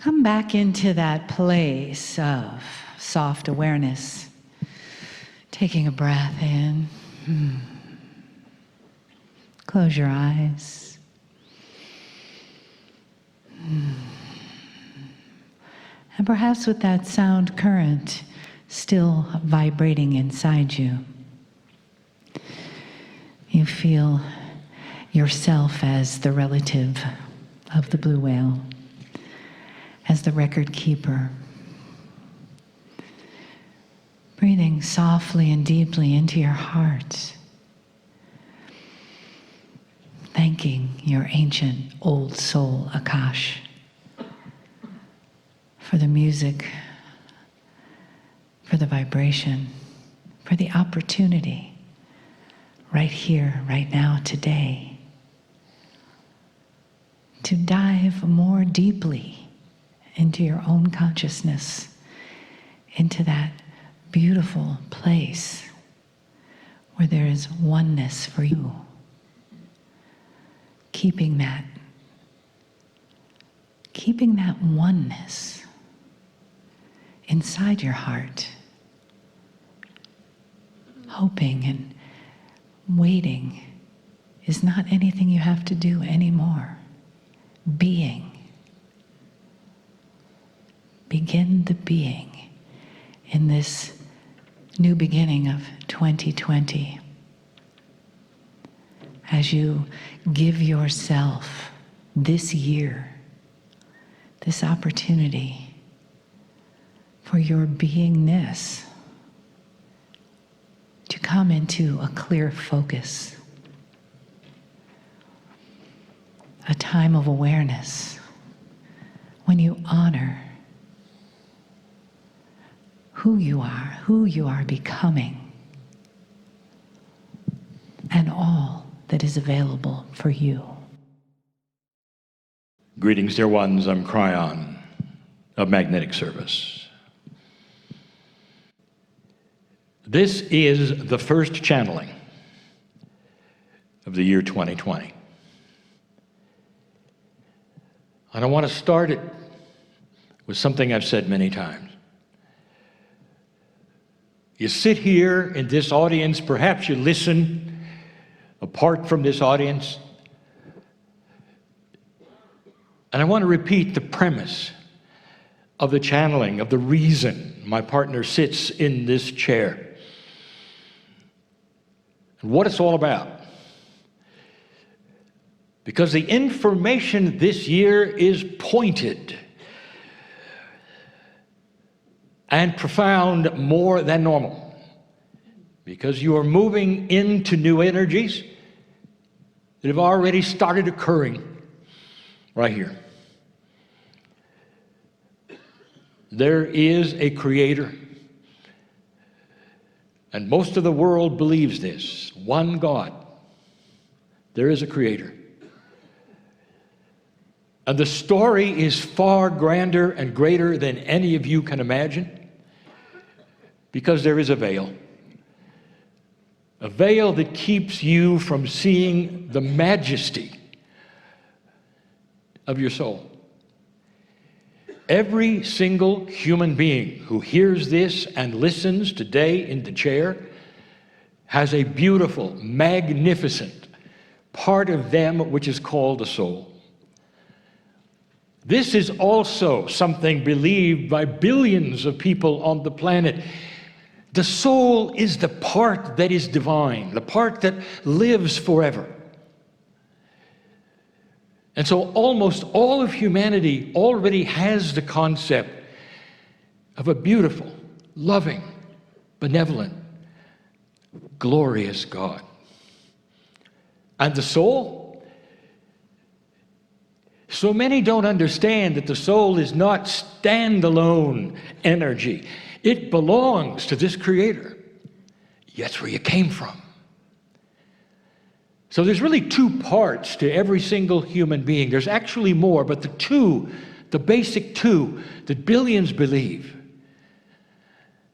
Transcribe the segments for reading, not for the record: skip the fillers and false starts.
Come back into that place of soft awareness. Taking a breath in. Close your eyes. And perhaps with that sound current still vibrating inside you, you feel yourself as the relative of the blue whale, as the record keeper. Breathing softly and deeply into your heart. Thanking your ancient old soul, Akash, for the music, for the vibration, for the opportunity right here, right now, today, to dive more deeply into your own consciousness, into that beautiful place where there is oneness for you. Keeping that oneness inside your heart, hoping and waiting is not anything you have to do anymore. Being. Begin the being in this new beginning of 2020. As you give yourself this year, this opportunity for your beingness to come into a clear focus, a time of awareness when you honor who you are becoming, and all that is available for you. Greetings, dear ones. I'm Kryon of Magnetic Service. This is the first channeling of the year 2020. And I want to start it with something I've said many times. You sit here in this audience, perhaps you listen apart from this audience, and I want to repeat the premise of the channeling, of the reason my partner sits in this chair, and what it's all about. Because the information this year is pointed and profound more than normal, because you are moving into new energies that have already started occurring right here. There is a creator, and most of the world believes this. One God. There is a creator. And the story is far grander and greater than any of you can imagine, because there is a veil that keeps you from seeing the majesty of your soul. Every single human being who hears this and listens today in the chair has a beautiful, magnificent part of them which is called the soul. This is also something believed by billions of people on the planet. The soul is the part that is divine, the part that lives forever. And so almost all of humanity already has the concept of a beautiful, loving, benevolent, glorious God. And the soul? So many don't understand that the soul is not standalone energy. It belongs to this creator. That's where you came from. So there's really two parts to every single human being. There's actually more, but the basic two that billions believe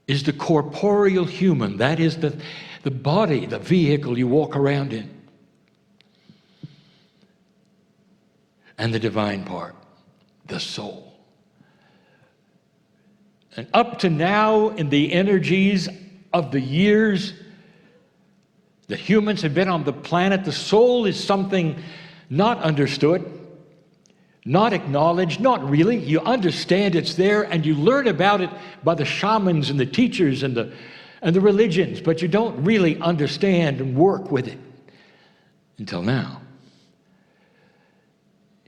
is the corporeal human. That is the body, the vehicle you walk around in. And the divine part, the soul. And up to now, in the energies of the years that humans have been on the planet, the soul is something not understood, not acknowledged, not really. You understand it's there, and you learn about it by the shamans and the teachers and the religions, but you don't really understand and work with it until now.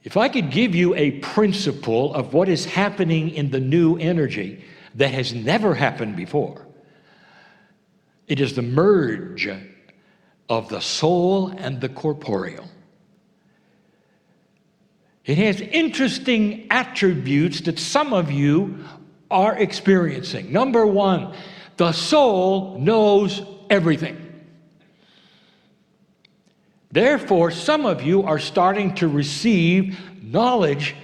If I could give you a principle of what is happening in the new energy that has never happened before, it is the merge of the soul and the corporeal. It has interesting attributes that some of you are experiencing. Number one, the soul knows everything. Therefore, some of you are starting to receive knowledge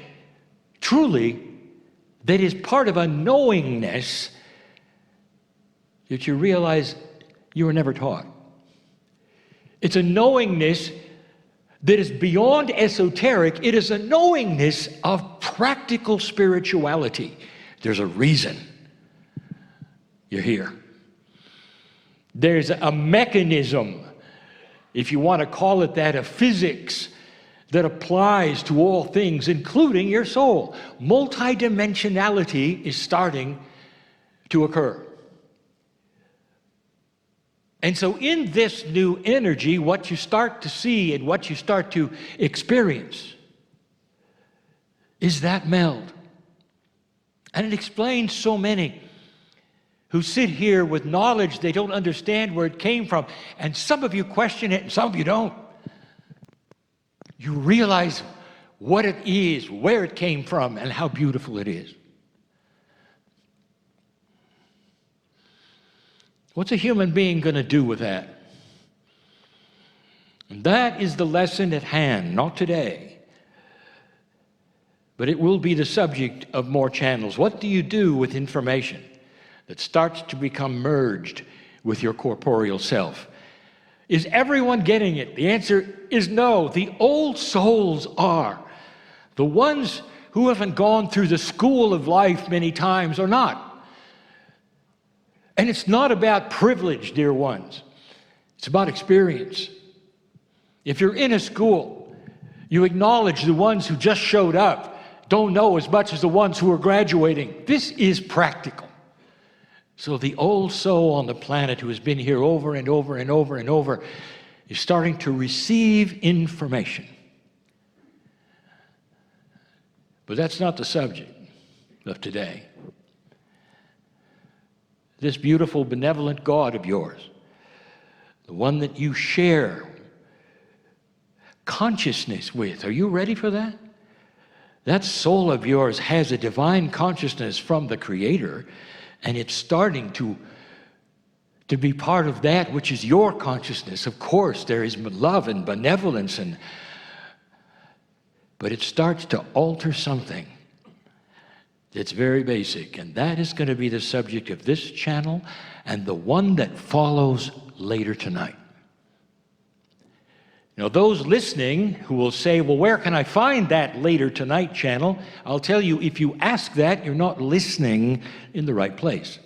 truly that is part of a knowingness that you realize you were never taught. It's a knowingness that is beyond esoteric. It is a knowingness of practical spirituality. There's a reason you're here. There's a mechanism, if you want to call it that, of physics that applies to all things, including your soul. Multidimensionality is starting to occur. And so in this new energy, what you start to see and what you start to experience is that meld. And it explains so many who sit here with knowledge they don't understand where it came from. And some of you question it and some of you don't. You realize what it is, where it came from, and how beautiful it is. What's a human being going to do with that? And that is the lesson at hand, not today. But it will be the subject of more channels. What do you do with information that starts to become merged with your corporeal self? Is everyone getting it? The answer is no. The old souls are. The ones who haven't gone through the school of life many times are not. And it's not about privilege, dear ones. It's about experience. If you're in a school, you acknowledge the ones who just showed up don't know as much as the ones who are graduating. This is practical. So the old soul on the planet who has been here over and over and over and over is starting to receive information. But that's not the subject of today. This beautiful, benevolent God of yours, the one that you share consciousness with, are you ready for that? That soul of yours has a divine consciousness from the Creator, and it's starting to be part of that which is your consciousness. Of course, there is love and benevolence, but it starts to alter something that's very basic, and that is going to be the subject of this channel and the one that follows later tonight. Now, those listening who will say, well, where can I find that later tonight channel? I'll tell you, if you ask that, you're not listening in the right place.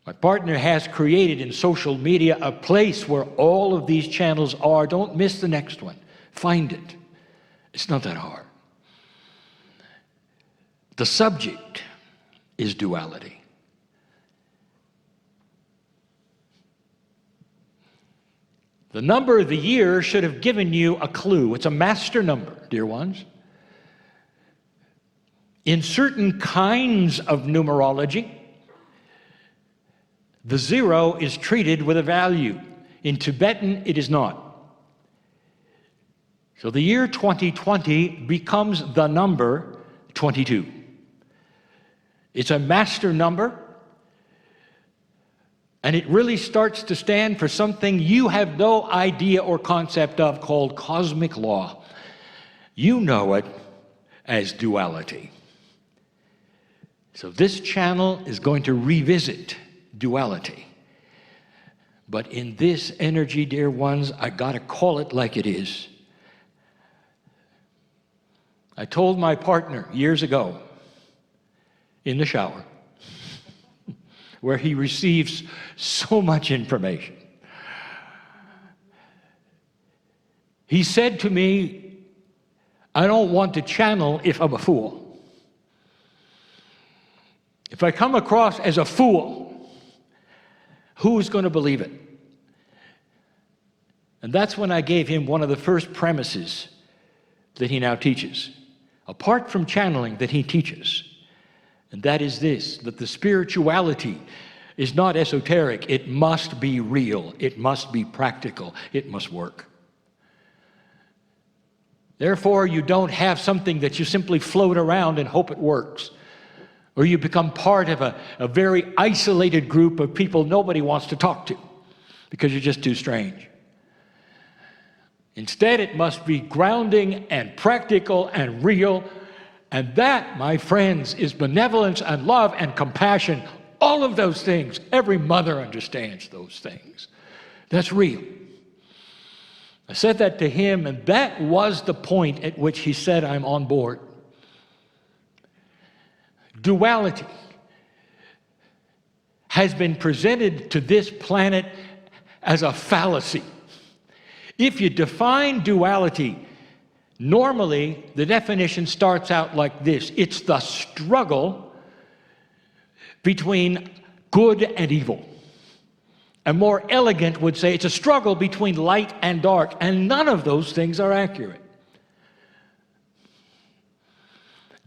My partner has created in social media a place where all of these channels are. Don't miss the next one. Find it. It's not that hard. The subject is duality. The number of the year should have given you a clue. It's a master number, dear ones. In certain kinds of numerology, the 0 is treated with a value. In Tibetan, it is not. So the year 2020 becomes the number 22. It's a master number, and it really starts to stand for something you have no idea or concept of, called cosmic law. You know it as duality. So this channel is going to revisit duality. But in this energy, dear ones, I got to call it like it is. I told my partner years ago, in the shower, where he receives so much information. He said to me, I don't want to channel if I'm a fool. If I come across as a fool, who's going to believe it? And that's when I gave him one of the first premises that he now teaches, apart from channeling, that he teaches. And that is this, that the spirituality is not esoteric. It must be real. It must be practical. It must work. Therefore, you don't have something that you simply float around and hope it works. Or you become part of a very isolated group of people nobody wants to talk to because you're just too strange. Instead, it must be grounding and practical and real. And that, my friends, is benevolence and love and compassion. All of those things. Every mother understands those things. That's real. I said that to him, and that was the point at which he said, I'm on board. Duality has been presented to this planet as a fallacy. If you define duality, normally the definition starts out like this. It's the struggle between good and evil. A more elegant would say it's a struggle between light and dark, and none of those things are accurate.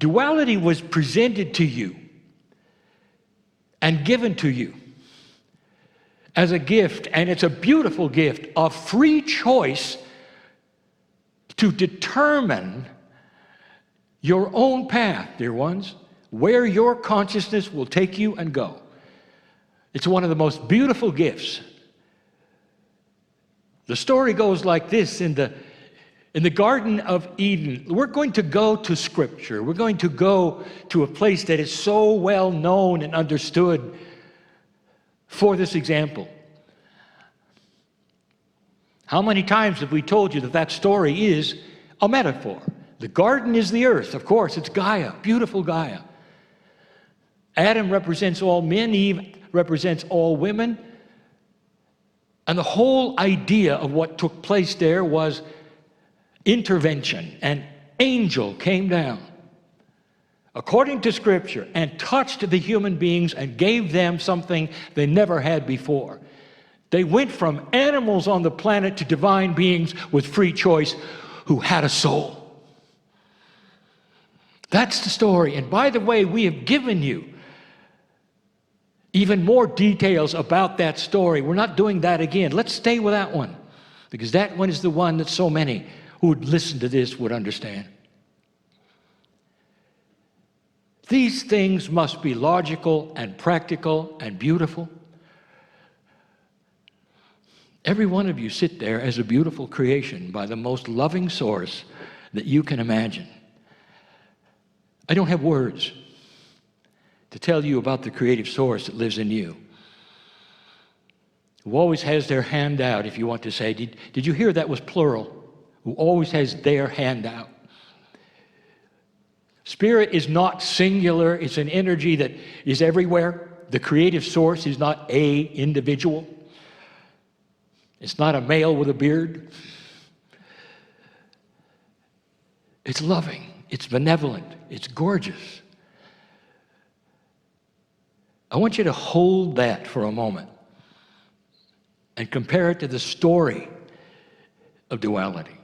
Duality was presented to you and given to you as a gift, and it's a beautiful gift of free choice to determine your own path, dear ones, where your consciousness will take you and go. It's one of the most beautiful gifts. The story goes like this. In the Garden of Eden, we're going to go to Scripture. We're going to go to a place that is so well known and understood for this example. How many times have we told you that that story is a metaphor? The garden is the earth, of course. It's Gaia, beautiful Gaia. Adam represents all men, Eve represents all women. And the whole idea of what took place there was intervention. An angel came down, according to Scripture, and touched the human beings and gave them something they never had before. They went from animals on the planet to divine beings with free choice who had a soul. That's the story. And by the way, we have given you even more details about that story. We're not doing that again. Let's stay with that one, because that one is the one that so many who would listen to this would understand. These things must be logical and practical and beautiful. Every one of you sit there as a beautiful creation by the most loving source that you can imagine. I don't have words to tell you about the creative source that lives in you, who always has their hand out, if you want to say. Did you hear that was plural? Who always has their hand out. Spirit is not singular. It's an energy that is everywhere. The creative source is not a individual. It's not a male with a beard. It's loving. It's benevolent. It's gorgeous. I want you to hold that for a moment and compare it to the story of duality.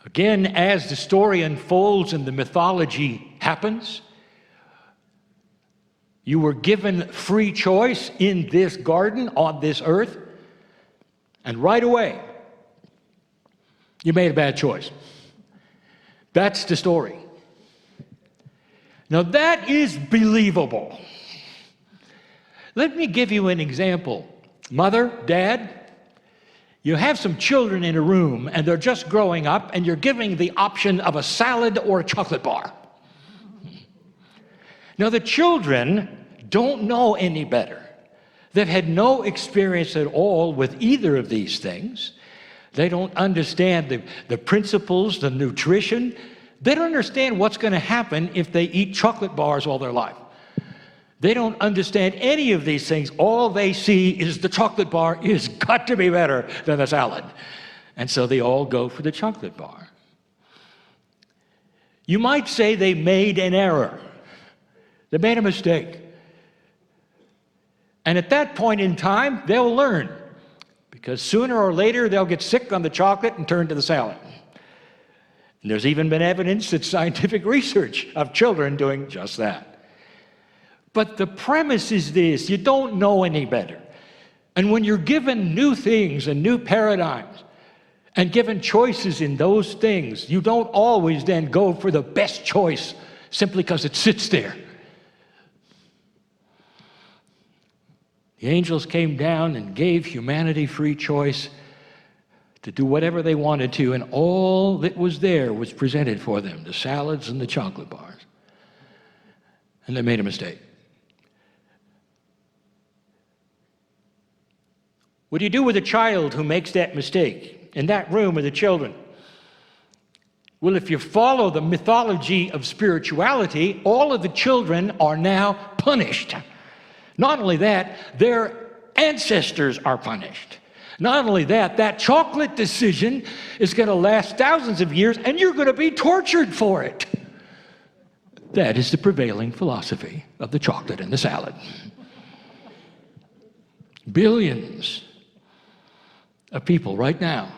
Again, as the story unfolds and the mythology happens, you were given free choice in this garden, on this earth, and right away, you made a bad choice. That's the story. Now that is believable. Let me give you an example. Mother, dad, you have some children in a room and they're just growing up and you're giving the option of a salad or a chocolate bar. Now the children don't know any better. They've had no experience at all with either of these things. They don't understand the principles, the nutrition, They don't understand what's going to happen if they eat chocolate bars all their life. They don't understand any of these things. All they see is the chocolate bar is got to be better than the salad. And so they all go for the chocolate bar. You might say they made an error. They made a mistake. And at that point in time, they'll learn. Because sooner or later, they'll get sick on the chocolate and turn to the salad. And there's even been evidence that scientific research of children doing just that. But the premise is this: you don't know any better. And when you're given new things and new paradigms and given choices in those things, you don't always then go for the best choice simply because it sits there. The angels came down and gave humanity free choice to do whatever they wanted to, and all that was there was presented for them, the salads and the chocolate bars. And they made a mistake. What do you do with a child who makes that mistake? In that room are the children. Well, if you follow the mythology of spirituality, all of the children are now punished. Not only that, their ancestors are punished. Not only that, that chocolate decision is going to last thousands of years, and you're going to be tortured for it. That is the prevailing philosophy of the chocolate and the salad. Billions of people right now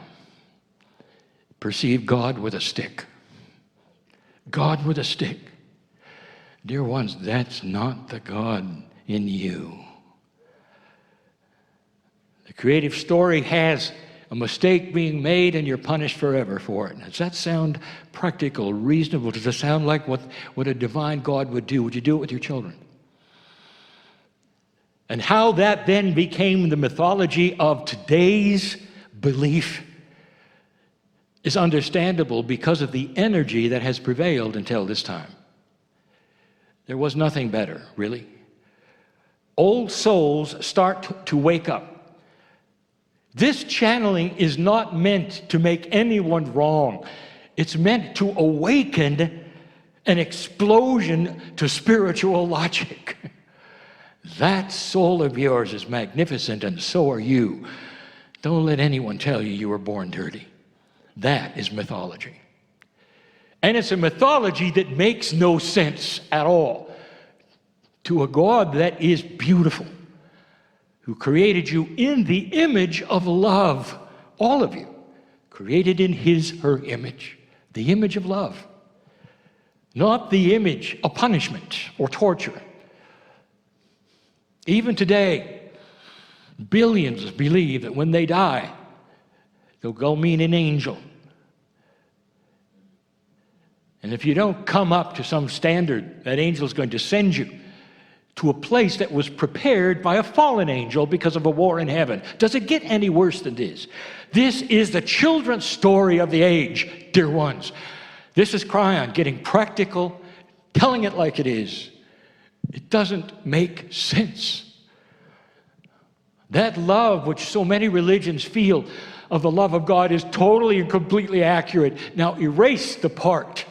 perceive God with a stick. God with a stick. Dear ones, that's not the God in you. The creative story has a mistake being made and you're punished forever for it. Does that sound practical, reasonable? Does it sound like what a divine God would do? Would you do it with your children? And how that then became the mythology of today's belief is understandable because of the energy that has prevailed until this time. There was nothing better, really. Old souls start to wake up. This channeling is not meant to make anyone wrong. It's meant to awaken an explosion to spiritual logic. That soul of yours is magnificent, and so are you. Don't let anyone tell you you were born dirty. That is mythology. And it's a mythology that makes no sense at all to a God that is beautiful, who created you in the image of love, all of you, created in his, her image, the image of love, not the image of punishment or torture. Even today, billions believe that when they die, they'll go meet an angel. And if you don't come up to some standard, that angel is going to send you to a place that was prepared by a fallen angel because of a war in heaven. Does it get any worse than this? This is the children's story of the age, dear ones. This is Kryon getting practical, telling it like it is. It doesn't make sense. That love which so many religions feel of the love of God is totally and completely accurate. Now erase the part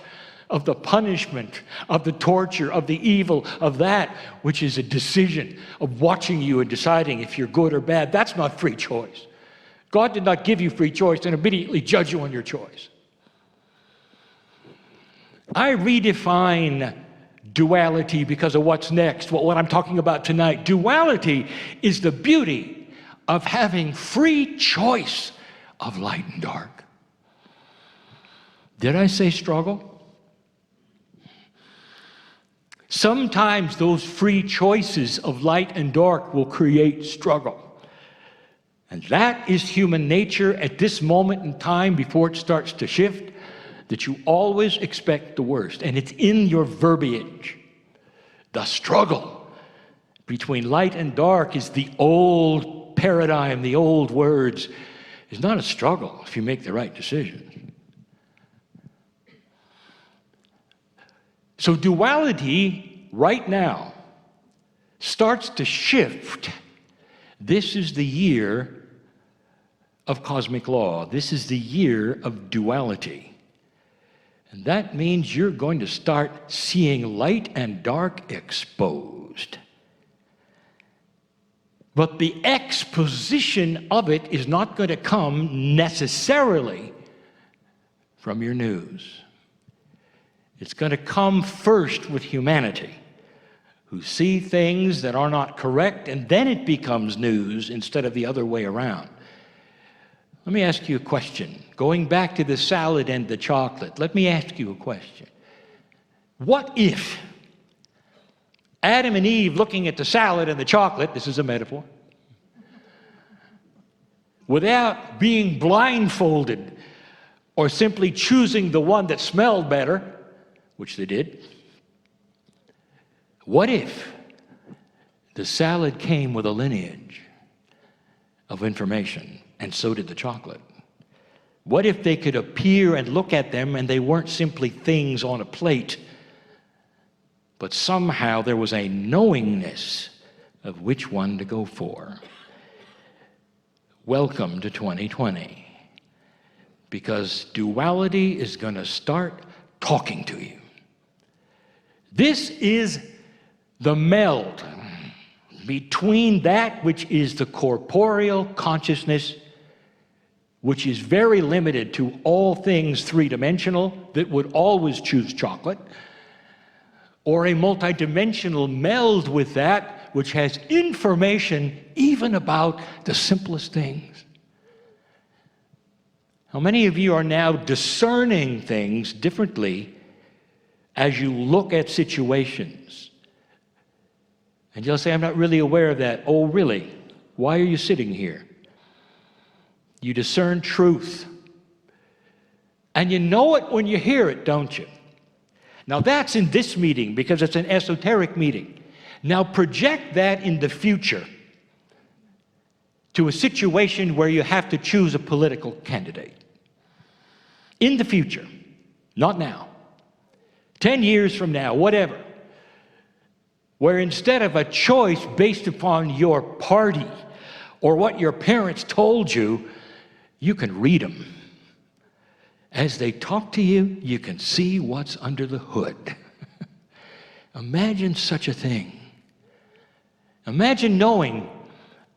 of the punishment, of the torture, of the evil, of that which is a decision of watching you and deciding if you're good or bad. That's not free choice. God did not give you free choice and immediately judge you on your choice. I redefine duality because of what's next, what I'm talking about tonight. Duality is the beauty of having free choice of light and dark. Did I say struggle? Sometimes those free choices of light and dark will create struggle. And that is human nature at this moment in time before it starts to shift, that you always expect the worst. And it's in your verbiage. The struggle between light and dark is the old paradigm, the old words. It's not a struggle if you make the right decision. So duality right now starts to shift. This is the year of cosmic law. This is the year of duality. And that means you're going to start seeing light and dark exposed. But the exposition of it is not going to come necessarily from your news. It's going to come first with humanity, who see things that are not correct, and then it becomes news instead of the other way around. Let me ask you a question. Going back to the salad and the chocolate, let me ask you a question. What if Adam and Eve looking at the salad and the chocolate, this is a metaphor, without being blindfolded or simply choosing the one that smelled better, which they did, what if the salad came with a lineage of information, and so did the chocolate? What if they could appear and look at them and they weren't simply things on a plate, but somehow there was a knowingness of which one to go for? Welcome to 2020, because duality is going to start talking to you. This is the meld between that which is the corporeal consciousness, which is very limited to all things three-dimensional, that would always choose chocolate, or a multidimensional meld with that which has information even about the simplest things. How many of you are now discerning things differently as you look at situations? And you'll say, I'm not really aware of that. Oh, really? Why are you sitting here? You discern truth. And you know it when you hear it, don't you? Now that's in this meeting because it's an esoteric meeting. Now project that in the future to a situation where you have to choose a political candidate. In the future, not now. 10 years from now, whatever. Where instead of a choice based upon your party or what your parents told you, you can read them. As they talk to you, you can see what's under the hood. Imagine such a thing. Imagine knowing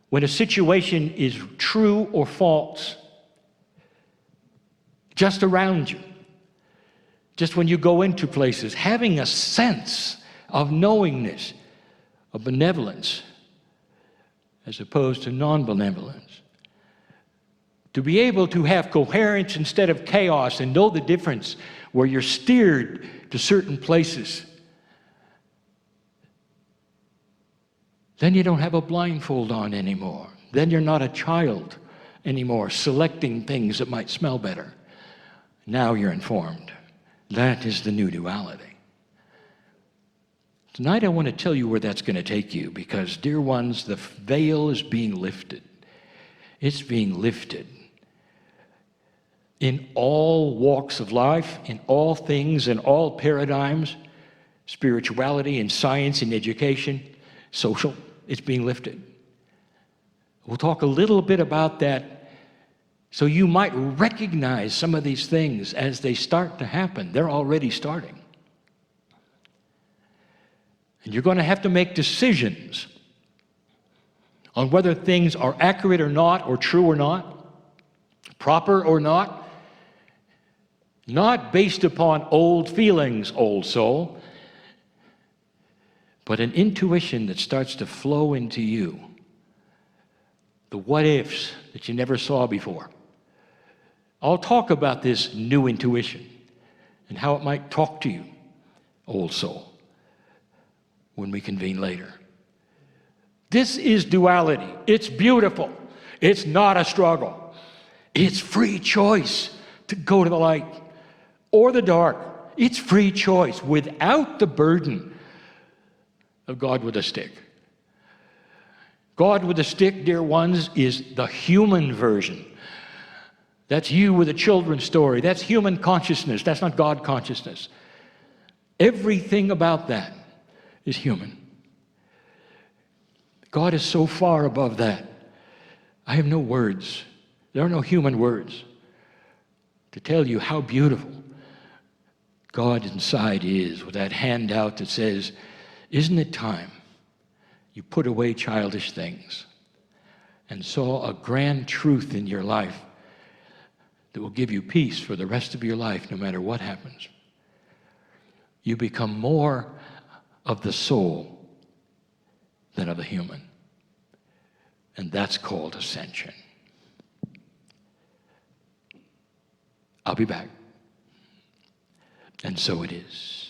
when a situation is true or false, just around you. Just when you go into places, having a sense of knowingness, of benevolence, as opposed to non-benevolence. To be able to have coherence instead of chaos and know the difference where you're steered to certain places. Then you don't have a blindfold on anymore. Then you're not a child anymore, selecting things that might smell better. Now you're informed. That is the new duality. Tonight I want to tell you where that's going to take you because, dear ones, the veil is being lifted. It's being lifted. In all walks of life, in all things, in all paradigms, spirituality and science and education, social, it's being lifted. We'll talk a little bit about that so you might recognize some of these things as they start to happen. They're already starting. And you're going to have to make decisions on whether things are accurate or not, or true or not, proper or not based upon old feelings, old soul, but an intuition that starts to flow into you. The what-ifs that you never saw before. I'll talk about this new intuition and how it might talk to you, old soul, when we convene later. This is duality. It's beautiful. It's not a struggle. It's free choice to go to the light or the dark. It's free choice without the burden of God with a stick. God with a stick, dear ones, is the human version. That's you with a children's story. That's human consciousness. That's not God consciousness. Everything about that is human. God is so far above that. I have no words. There are no human words to tell you how beautiful God inside is, with that handout that says, isn't it time you put away childish things and saw a grand truth in your life that will give you peace for the rest of your life, no matter what happens. You become more of the soul than of the human. And that's called ascension. I'll be back. And so it is.